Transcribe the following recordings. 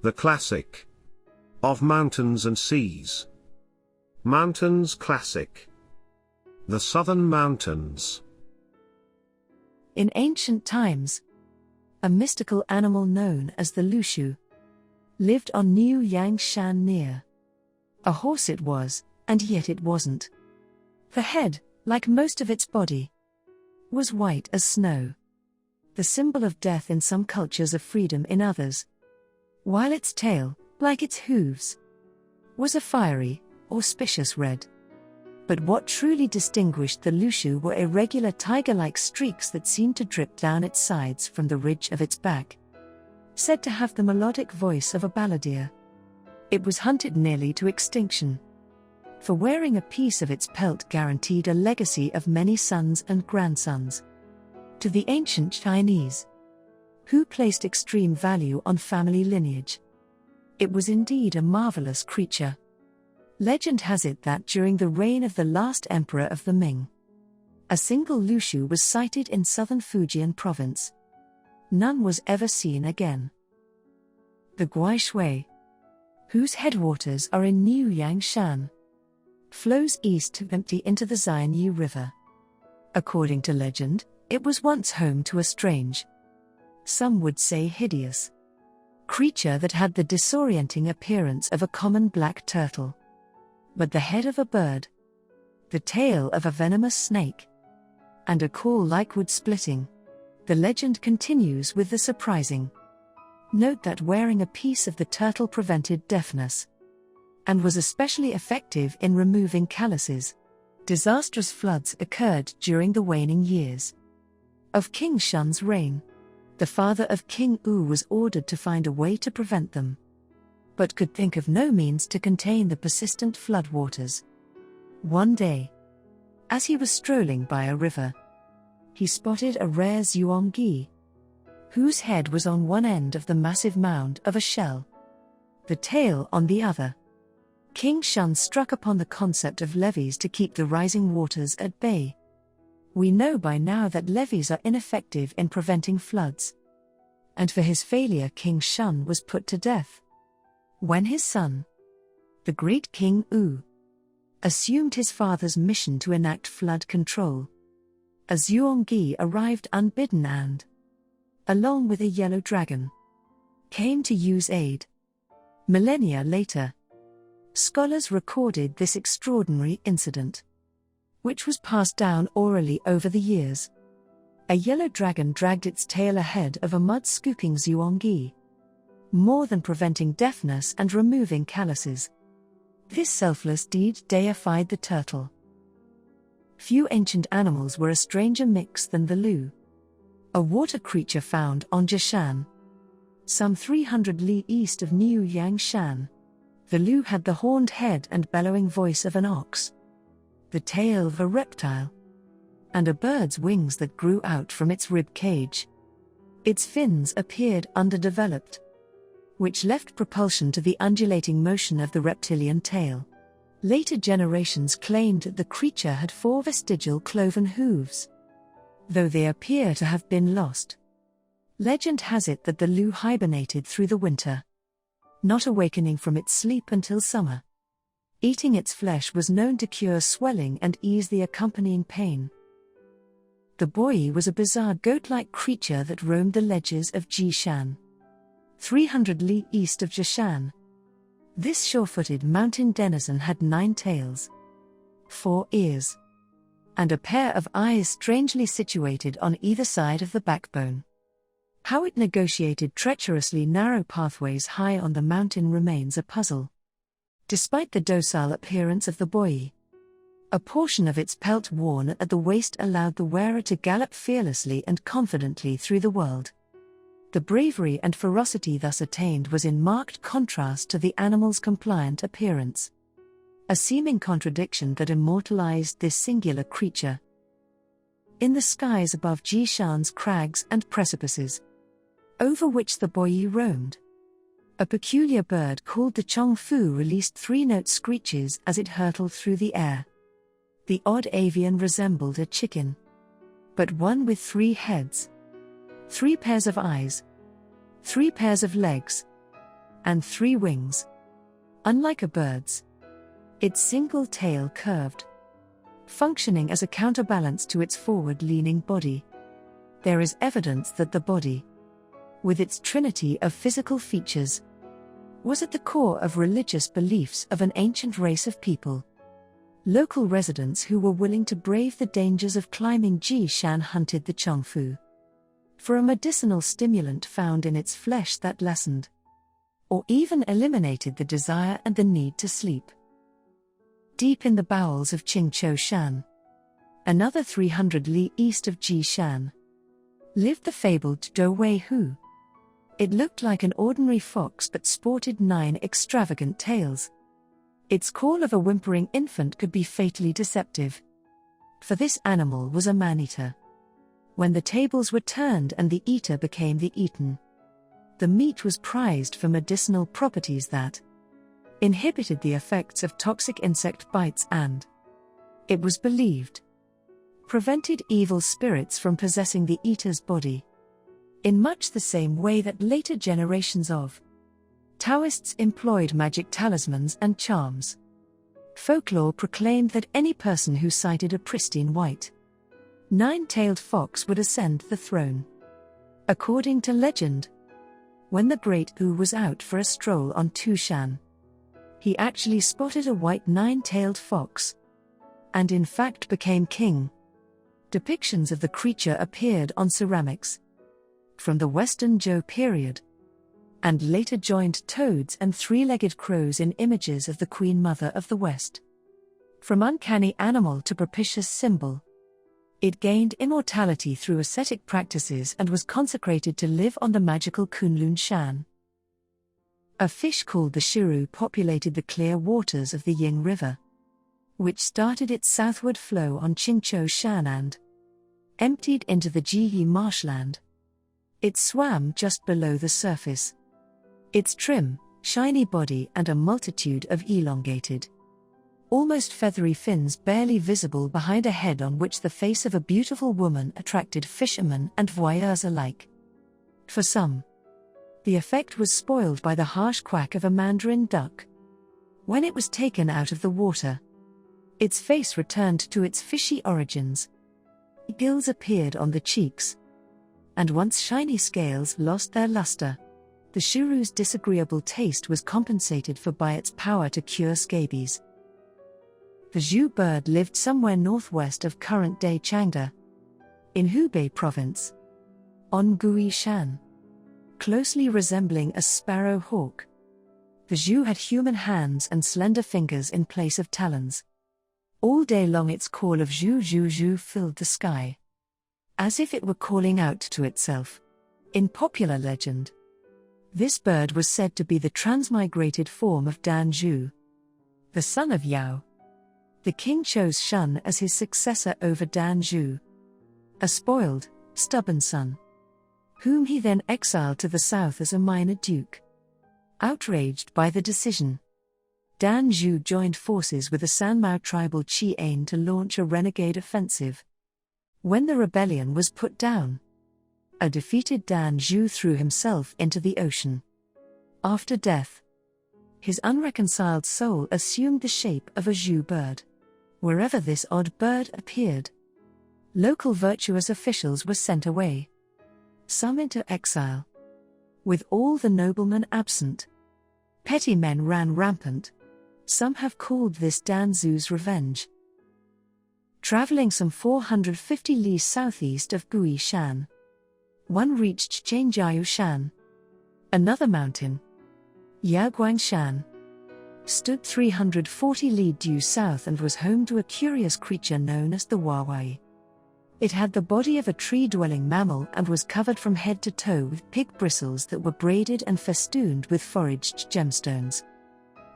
The classic of mountains and seas. Mountains classic. The Southern Mountains. In ancient times, a mystical animal known as the Lushu lived on New Yangshan near. A horse it was, and yet it wasn't. The head, like most of its body, was white as snow, the symbol of death in some cultures, of freedom in others, while its tail, like its hooves, was a fiery, auspicious red. But what truly distinguished the Lushu were irregular tiger-like streaks that seemed to drip down its sides from the ridge of its back. Said to have the melodic voice of a balladeer, it was hunted nearly to extinction, for wearing a piece of its pelt guaranteed a legacy of many sons and grandsons. To the ancient Chinese, who placed extreme value on family lineage, it was indeed a marvelous creature. Legend has it that during the reign of the last emperor of the Ming, a single Lushu was sighted in southern Fujian province. None was ever seen again. The Guaishui, whose headwaters are in New Yangshan, flows east to empty into the Xianyu River. According to legend, it was once home to a strange, some would say hideous, creature that had the disorienting appearance of a common black turtle, but the head of a bird, the tail of a venomous snake, and a call like wood-splitting. The legend continues with the surprising note that wearing a piece of the turtle prevented deafness, and was especially effective in removing calluses. Disastrous floods occurred during the waning years of King Shun's reign. The father of King Wu was ordered to find a way to prevent them, but could think of no means to contain the persistent floodwaters. One day, as he was strolling by a river, he spotted a rare zhuanggi, whose head was on one end of the massive mound of a shell, the tail on the other. King Shun struck upon the concept of levees to keep the rising waters at bay. We know by now that levees are ineffective in preventing floods, and for his failure King Shun was put to death. When his son, the great King Wu, assumed his father's mission to enact flood control, a zhuanggi arrived unbidden and, along with a yellow dragon, came to use aid. Millennia later, scholars recorded this extraordinary incident, which was passed down orally over the years. A yellow dragon dragged its tail ahead of a mud-scooping zhuanggi, more than preventing deafness and removing calluses. This selfless deed deified the turtle. Few ancient animals were a stranger mix than the Lu, a water creature found on Jishan, some 300 li east of New Yangshan. The Lu had the horned head and bellowing voice of an ox, the tail of a reptile, and a bird's wings that grew out from its rib cage. Its fins appeared underdeveloped, which left propulsion to the undulating motion of the reptilian tail. Later generations claimed that the creature had 4 vestigial cloven hooves, though they appear to have been lost. Legend has it that the Lu hibernated through the winter, not awakening from its sleep until summer. Eating its flesh was known to cure swelling and ease the accompanying pain. The Boyi was a bizarre goat-like creature that roamed the ledges of Jishan, 300 li east of Jishan. This sure-footed mountain denizen had 9 tails, 4 ears, and a pair of eyes strangely situated on either side of the backbone. How it negotiated treacherously narrow pathways high on the mountain remains a puzzle. Despite the docile appearance of the Boyi, a portion of its pelt worn at the waist allowed the wearer to gallop fearlessly and confidently through the world. The bravery and ferocity thus attained was in marked contrast to the animal's compliant appearance, a seeming contradiction that immortalized this singular creature. In the skies above Jishan's crags and precipices, over which the Boyi roamed, a peculiar bird called the Chongfu released 3-note screeches as it hurtled through the air. The odd avian resembled a chicken, but one with 3 heads, 3 pairs of eyes, 3 pairs of legs, and 3 wings. Unlike a bird's, its single tail curved, functioning as a counterbalance to its forward-leaning body. There is evidence that the body, with its trinity of physical features, was at the core of religious beliefs of an ancient race of people. Local residents who were willing to brave the dangers of climbing Jishan hunted the Chongfu for a medicinal stimulant found in its flesh that lessened or even eliminated the desire and the need to sleep. Deep in the bowels of Qingqiushan, another 300 li east of Jishan, lived the fabled Dou Wei Hu. It looked like an ordinary fox but sported 9 extravagant tails. Its call of a whimpering infant could be fatally deceptive, for this animal was a man-eater. When the tables were turned and the eater became the eaten, the meat was prized for medicinal properties that inhibited the effects of toxic insect bites and, it was believed, prevented evil spirits from possessing the eater's body, in much the same way that later generations of Taoists employed magic talismans and charms. Folklore proclaimed that any person who sighted a pristine white, 9-tailed fox would ascend the throne. According to legend, when the great Wu was out for a stroll on Tushan, he actually spotted a white 9-tailed fox, and in fact became king. Depictions of the creature appeared on ceramics from the Western Zhou period, and later joined toads and 3-legged crows in images of the Queen Mother of the West. From uncanny animal to propitious symbol, it gained immortality through ascetic practices and was consecrated to live on the magical Kunlun Shan. A fish called the shiru populated the clear waters of the Ying River, which started its southward flow on Qingqiushan and emptied into the Jiyi marshland. It swam just below the surface. Its trim, shiny body and a multitude of elongated, almost feathery fins barely visible behind a head on which the face of a beautiful woman attracted fishermen and voyeurs alike. For some, the effect was spoiled by the harsh quack of a mandarin duck. When it was taken out of the water, its face returned to its fishy origins. Gills appeared on the cheeks, and once shiny scales lost their luster, the shiru's disagreeable taste was compensated for by its power to cure scabies. The Zhu bird lived somewhere northwest of current-day Changde, in Hubei province, on Guishan, closely resembling a sparrow hawk. The Zhu had human hands and slender fingers in place of talons. All day long its call of zhu zhu zhu filled the sky, as if it were calling out to itself. In popular legend, this bird was said to be the transmigrated form of Dan Zhu, the son of Yao. The king chose Shun as his successor over Dan Zhu, a spoiled, stubborn son, whom he then exiled to the south as a minor duke. Outraged by the decision, Dan Zhu joined forces with the Sanmao tribal Qian to launch a renegade offensive. When the rebellion was put down, a defeated Dan Zhu threw himself into the ocean. After death, his unreconciled soul assumed the shape of a Zhu bird. Wherever this odd bird appeared, local virtuous officials were sent away, some into exile, with all the noblemen absent. Petty men ran rampant. Some have called this Dan Zhu's revenge. Traveling some 450 li southeast of Guishan, one reached Qingqiushan. Another mountain, Yaoguangshan, stood 340 li due south and was home to a curious creature known as the Wawai. It had the body of a tree-dwelling mammal and was covered from head to toe with pig bristles that were braided and festooned with foraged gemstones.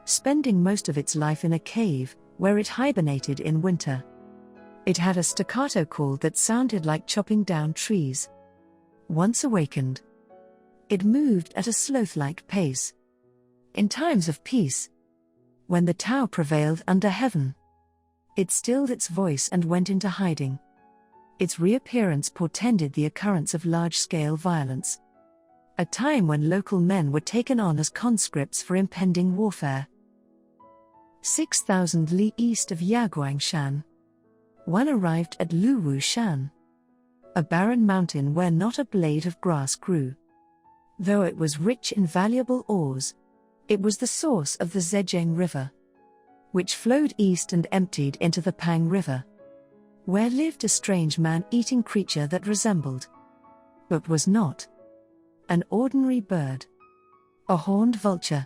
Spending most of its life in a cave, where it hibernated in winter. It had a staccato call that sounded like chopping down trees. Once awakened, it moved at a sloth-like pace. In times of peace, when the Tao prevailed under heaven, it stilled its voice and went into hiding. Its reappearance portended the occurrence of large-scale violence. a time when local men were taken on as conscripts for impending warfare. 6,000 li east of Yaguangshan. One arrived at Luwu Shan, a barren mountain where not a blade of grass grew. Though it was rich in valuable ores, it was the source of the Zhejiang River, which flowed east and emptied into the Pang River, where lived a strange man-eating creature that resembled, but was not, an ordinary bird. A horned vulture.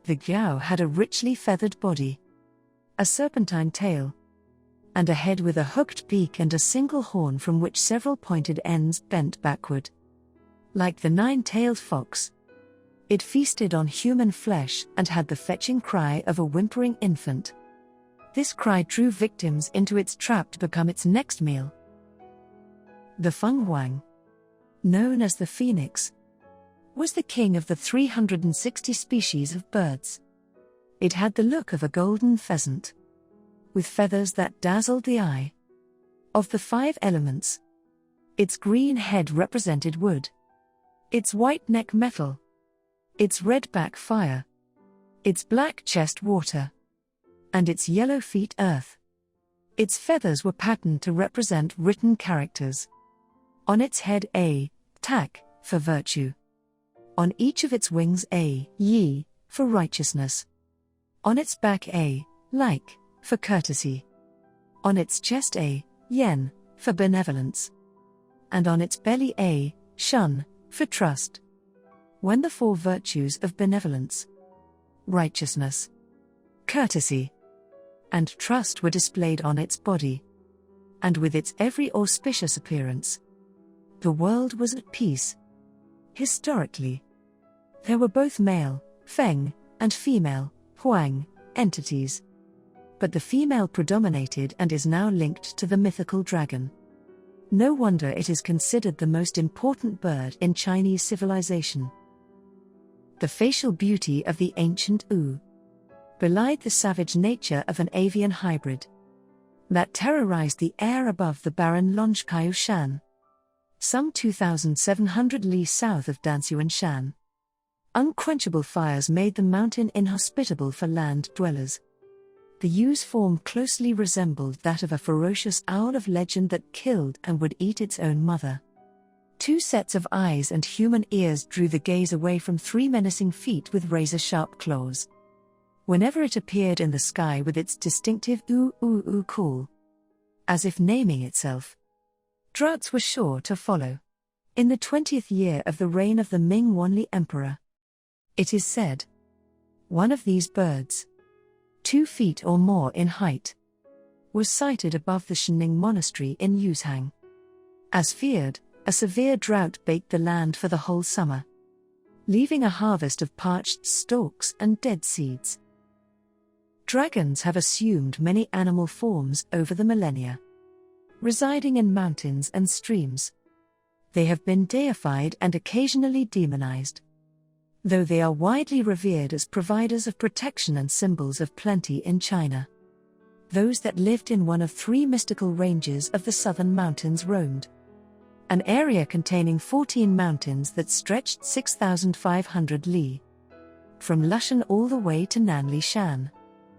The Giao had a richly feathered body, a serpentine tail, and a head with a hooked beak and a single horn from which several pointed ends bent backward. Like the nine-tailed fox, it feasted on human flesh and had the fetching cry of a whimpering infant. This cry drew victims into its trap to become its next meal. The Feng Huang, known as the phoenix, was the king of the 360 species of birds. It had the look of a golden pheasant, with feathers that dazzled the eye. Of the 5 elements, its green head represented wood, its white neck metal, its red back fire, its black chest water, and its yellow feet earth. Its feathers were patterned to represent written characters. On its head A, Tak, for virtue. On each of its wings A, Yi, for righteousness. On its back A, Like, for courtesy. On its chest A, Yen, for benevolence. And on its belly A, Shun, for trust. When the 4 virtues of benevolence, righteousness, courtesy, and trust were displayed on its body, and with its every auspicious appearance, the world was at peace. Historically, there were both male, Feng, and female, Huang, entities. But the female predominated and is now linked to the mythical dragon. No wonder it is considered the most important bird in Chinese civilization. The facial beauty of the ancient Wu belied the savage nature of an avian hybrid that terrorized the air above the barren Longqiu Shan, some 2,700 li south of Danxuan Shan. Unquenchable fires made the mountain inhospitable for land dwellers. The Yu's form closely resembled that of a ferocious owl of legend that killed and would eat its own mother. 2 sets of eyes and human ears drew the gaze away from 3 menacing feet with razor-sharp claws. Whenever it appeared in the sky with its distinctive oo-oo-oo call, as if naming itself, droughts were sure to follow. In the 20th year of the reign of the Ming Wanli Emperor, it is said, one of these birds, 2 feet or more in height, was sighted above the Shening Monastery in Yuzhang. As feared, a severe drought baked the land for the whole summer, leaving a harvest of parched stalks and dead seeds. Dragons have assumed many animal forms over the millennia, residing in mountains and streams. They have been deified and occasionally demonized, though they are widely revered as providers of protection and symbols of plenty in China. Those that lived in one of 3 mystical ranges of the southern mountains roamed, an area containing 14 mountains that stretched 6,500 li, from Lushan all the way to Nanli Shan,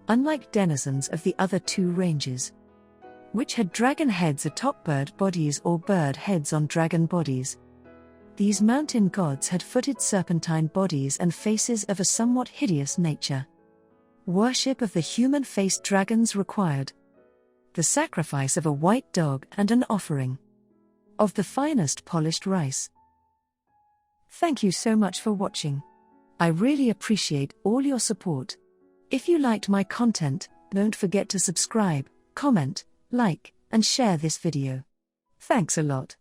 unlike denizens of the other 2 ranges, which had dragon heads atop bird bodies or bird heads on dragon bodies. These mountain gods had footed serpentine bodies and faces of a somewhat hideous nature. Worship of the human-faced dragons required the sacrifice of a white dog and an offering of the finest polished rice. Thank you so much for watching. I really appreciate all your support. If you liked my content, don't forget to subscribe, comment, like, and share this video. Thanks a lot.